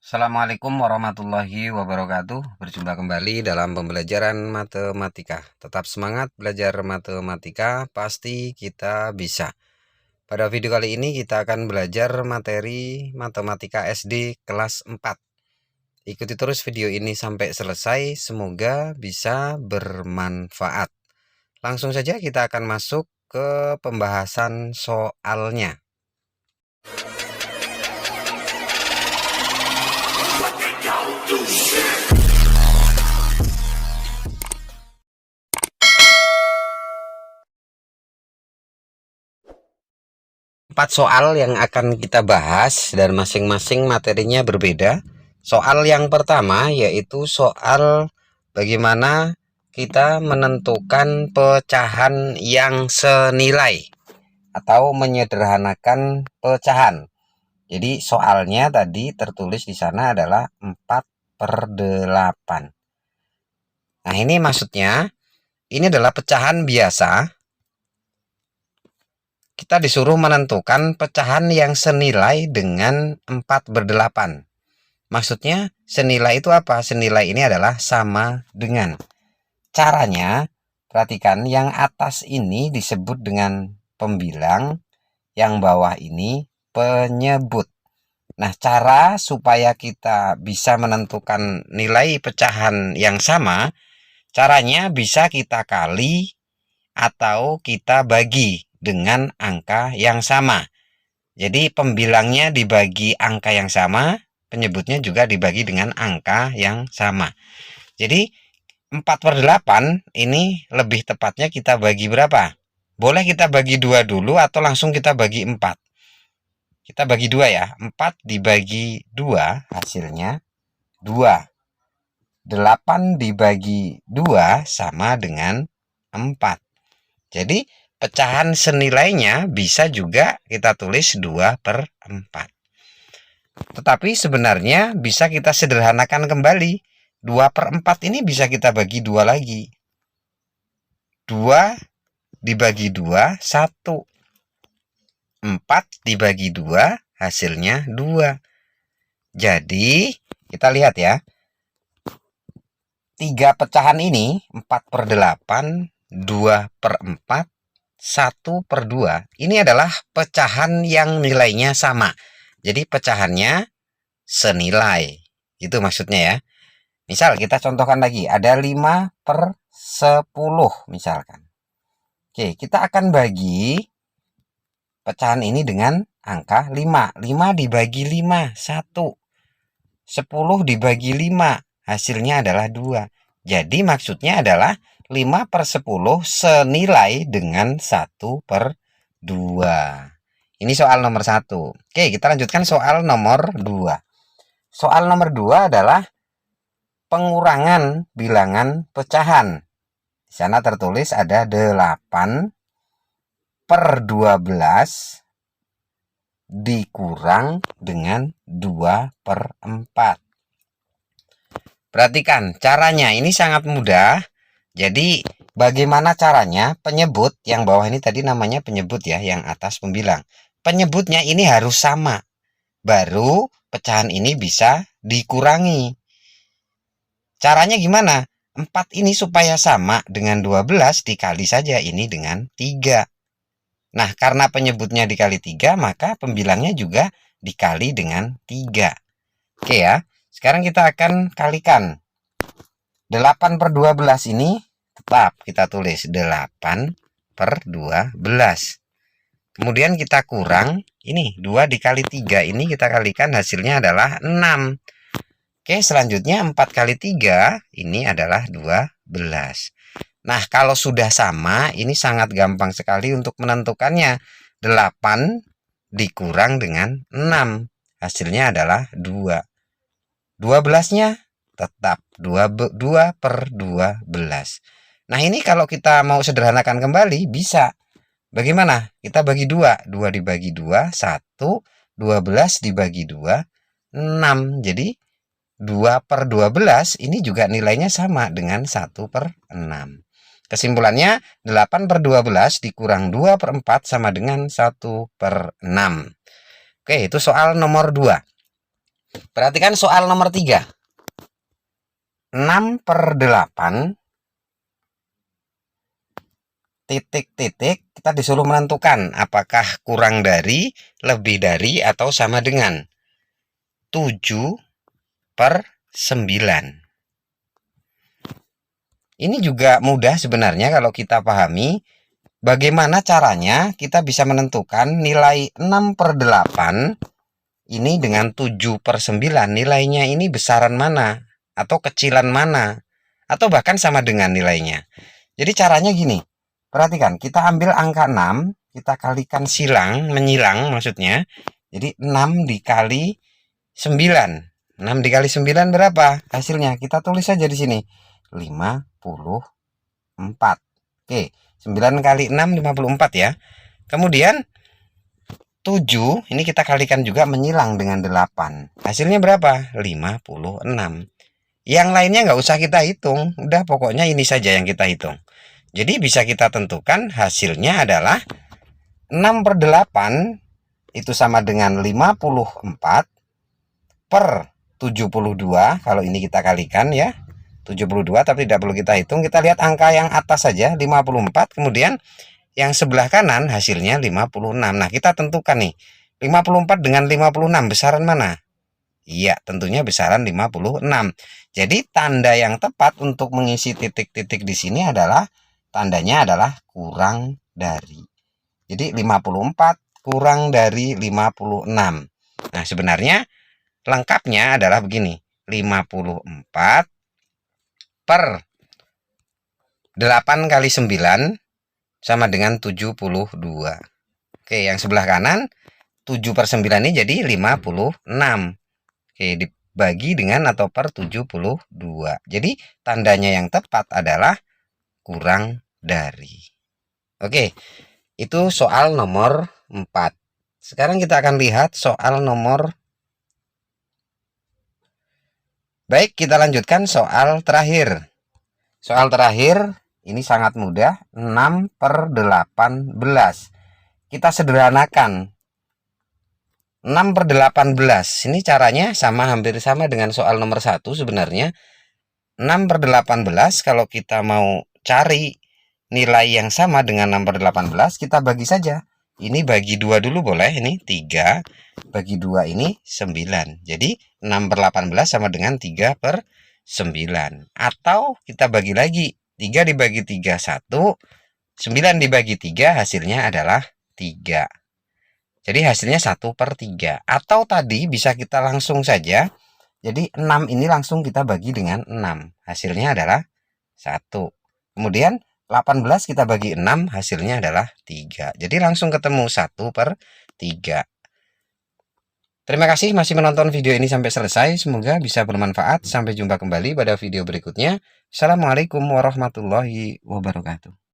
Assalamualaikum warahmatullahi wabarakatuh. Berjumpa kembali dalam pembelajaran matematika. Tetap semangat belajar matematika, pasti kita bisa. Pada video kali ini kita akan belajar materi matematika SD kelas 4. Ikuti terus video ini sampai selesai, semoga bisa bermanfaat. Langsung saja kita akan masuk ke pembahasan soalnya. 4 soal yang akan kita bahas dan masing-masing materinya berbeda. Soal yang pertama yaitu soal bagaimana kita menentukan pecahan yang senilai atau menyederhanakan pecahan. Jadi soalnya tadi tertulis di sana adalah 4/8. Nah, ini maksudnya ini adalah pecahan biasa. Kita disuruh menentukan pecahan yang senilai dengan 4/8. Maksudnya senilai itu apa? Senilai ini adalah sama dengan. Caranya, perhatikan yang atas ini disebut dengan pembilang, yang bawah ini penyebut. Nah, cara supaya kita bisa menentukan nilai pecahan yang sama, caranya bisa kita kali atau kita bagi dengan angka yang sama. Jadi pembilangnya dibagi angka yang sama, penyebutnya juga dibagi dengan angka yang sama. Jadi 4/8 ini lebih tepatnya kita bagi berapa? Boleh kita bagi 2 dulu atau langsung kita bagi 4. Kita bagi 2 ya. 4 dibagi 2 hasilnya 2. 8 dibagi 2 sama dengan 4. Jadi pecahan senilainya bisa juga kita tulis 2/4. Tetapi sebenarnya bisa kita sederhanakan kembali. 2/4 ini bisa kita bagi 2 lagi. 2 dibagi 2, 1. 4 dibagi 2, hasilnya 2. Jadi, kita lihat ya. 3 pecahan ini, 4/8, 2/4, 1/2. Ini adalah pecahan yang nilainya sama. Jadi pecahannya senilai. Itu maksudnya ya. Misal kita contohkan lagi. Ada 5/10 misalkan. Oke, kita akan bagi pecahan ini dengan angka 5. 5 dibagi 5, 1. 10 dibagi 5, hasilnya adalah 2. Jadi maksudnya adalah 5/10 senilai dengan 1/2. Ini soal nomor 1. Oke, kita lanjutkan soal nomor 2. Soal nomor 2 adalah pengurangan bilangan pecahan. Di sana tertulis ada 8/12 dikurang dengan 2/4. Perhatikan caranya, ini sangat mudah. Jadi bagaimana caranya? Penyebut yang bawah ini tadi namanya penyebut ya, yang atas pembilang. Penyebutnya ini harus sama. Baru pecahan ini bisa dikurangi. Caranya gimana? 4 ini supaya sama dengan 12 dikali saja ini dengan 3. Nah, karena penyebutnya dikali 3, maka pembilangnya juga dikali dengan 3. Oke ya, sekarang kita akan kalikan. 8/12 ini tetap kita tulis 8/12. Kemudian kita kurang, ini 2 dikali 3, ini kita kalikan hasilnya adalah 6. Oke, selanjutnya 4 kali 3, ini adalah 12. Nah, kalau sudah sama, ini sangat gampang sekali untuk menentukannya. 8 dikurang dengan 6, hasilnya adalah 2. 12-nya tetap 2/12. Nah, ini kalau kita mau sederhanakan kembali, bisa. Bagaimana? Kita bagi 2. 2 dibagi 2, 1. 12 dibagi 2, 6. Jadi 2/12 ini juga nilainya sama dengan 1/6. Kesimpulannya 8/12 dikurang 2/4 sama dengan 1/6. Oke, itu soal nomor 2. Perhatikan soal nomor 3. 6/8 titik-titik, kita disuruh menentukan apakah kurang dari, lebih dari, atau sama dengan 7/9. Ini juga mudah sebenarnya kalau kita pahami bagaimana caranya kita bisa menentukan nilai 6/8 ini dengan 7/9, nilainya ini besaran mana atau kecilan mana atau bahkan sama dengan nilainya. Jadi caranya gini, perhatikan, kita ambil angka 6, kita kalikan silang, menyilang maksudnya. Jadi 6 dikali 9. 6 dikali 9 berapa hasilnya? Kita tulis saja di sini. 54. Oke, 9 kali 6 54 ya. Kemudian 7 ini kita kalikan juga menyilang dengan 8. Hasilnya berapa? 56. Yang lainnya nggak usah kita hitung. Udah pokoknya ini saja yang kita hitung. Jadi bisa kita tentukan hasilnya adalah 6/8 itu sama dengan 54 per 72. Kalau ini kita kalikan ya. 72 tapi tidak perlu kita hitung. Kita lihat angka yang atas saja 54. Kemudian yang sebelah kanan hasilnya 56. Nah, kita tentukan nih. 54 dengan 56 besaran mana? Iya, tentunya besaran 56. Jadi tanda yang tepat untuk mengisi titik-titik di sini adalah tandanya adalah kurang dari. Jadi 54 kurang dari 56. Nah, sebenarnya lengkapnya adalah begini. 54 per 8 kali 9 sama dengan 72. Oke, yang sebelah kanan 7/9 ini jadi 56. Oke, dibagi dengan atau per 72. Jadi tandanya yang tepat adalah kurang dari. Oke, itu soal nomor 4. Sekarang kita akan lihat soal nomor. Baik, kita lanjutkan soal terakhir. Soal terakhir ini sangat mudah, 6/18. Kita sederhanakan. 6/18. Ini caranya hampir sama dengan soal nomor 1 sebenarnya. 6/18 kalau kita mau cari nilai yang sama dengan 6/18, kita bagi saja. Ini bagi 2 dulu boleh, ini 3. Bagi 2 ini 9. Jadi 6/18 sama dengan 3/9. Atau kita bagi lagi. 3 dibagi 3, 1. 9 dibagi 3, hasilnya adalah 3. Jadi hasilnya 1/3. Atau tadi bisa kita langsung saja. Jadi 6 ini langsung kita bagi dengan 6. Hasilnya adalah 1. Kemudian 18 kita bagi 6, hasilnya adalah 3. Jadi langsung ketemu 1/3. Terima kasih masih menonton video ini sampai selesai. Semoga bisa bermanfaat. Sampai jumpa kembali pada video berikutnya. Assalamualaikum warahmatullahi wabarakatuh.